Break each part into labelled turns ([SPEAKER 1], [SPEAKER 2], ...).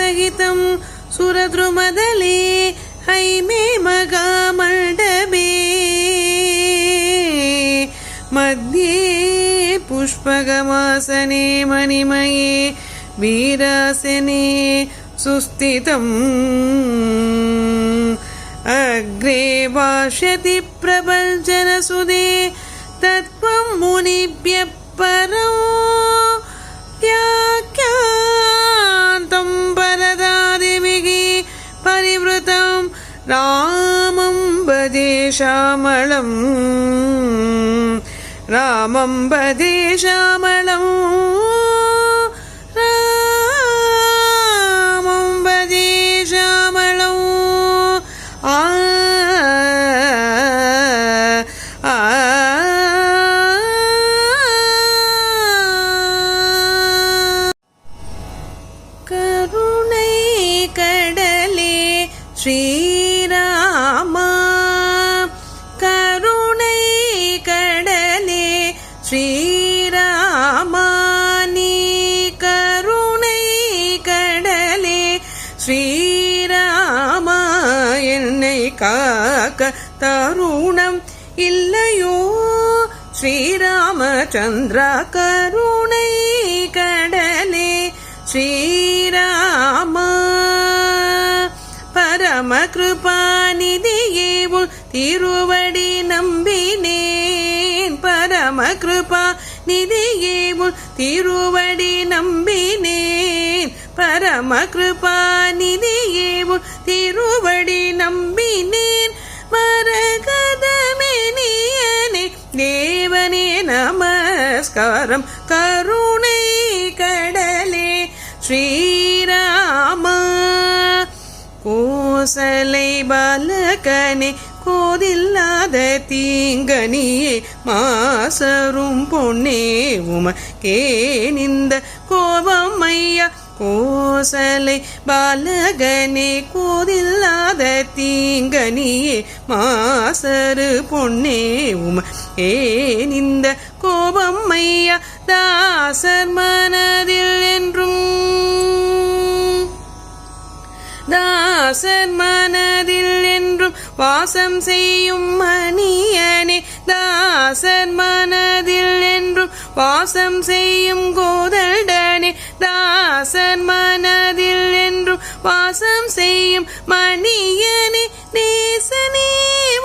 [SPEAKER 1] सहितं सुरद्रुमदले हैमे मगामण्डपे मध्ये पुष्पगमासने मणिमये वीरासने सुस्थितम् अग्रे भाष्यति प्रपञ्चनसुदे तत्त्वं मुनिभ्यः परं व्याख्यान्तं परदादिभिः परिवृतं रामं भजे श्यामलं रामं भजे श्यामलं रामं भजे श्यामलं करुणै कडले श्रीरामा करुणै कडले श्रीरामा नी करुणै कडले श्रीरामा என்னை காக்க தருணம் இல்லையோ ஸ்ரீராமச்சந்திரா கருணை கடலே ஸ்ரீராமா பரம கிருபாநிதியே உன் திருவடி நம்பினேன் பரம கிருபாநிதியே உன் திருவடி நம்பினேன் பரம கிருபாநிதியே உன் திருவடி நம்பினேன் மரகதமெனியனே தேவனே நமஸ்காரம் கருணை கடலே ஸ்ரீராமா கோசலை பாலகனே கோதில்லாத தீங்கனியே மாசரும் பொன்னே உமக்கே நிந்த கோபம் ஐயா கோசலை பாலகனே கோதில்லாத தீங்கனியே மாசரு பொன்னே உமக்கே நிந்த கோபம் ஐயா தாசர் மனதில் என்றும் தாசர் மனதில் என்றும் வாசம் செய்யும் மணியனே தாசர் மனதில் என்றும் வாசம் செய்யும் கோதண்டனே தாசர் மனதில் என்றும் வாசம் செய்யும் மணியனே நேசனே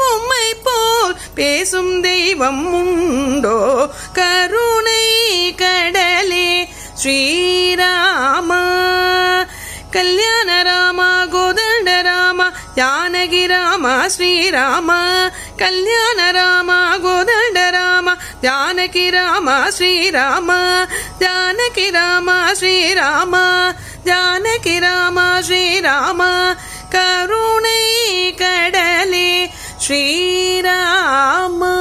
[SPEAKER 1] உம்மை போல் பேசும் தெய்வம் உண்டோ கருணை கடலே ஸ்ரீராமா கல்யாண ராமா கோதண்ட ராமா ஜானகி ராமா ஸ்ரீராமா கல்யாண ராமா கோதண்ட ராமா ஜானகி ராமா ஸ்ரீராமா ஜானகி ராமா ஸ்ரீராமா ஜானகி ராமா ஸ்ரீராமா கருணை கடலே ஸ்ரீராமா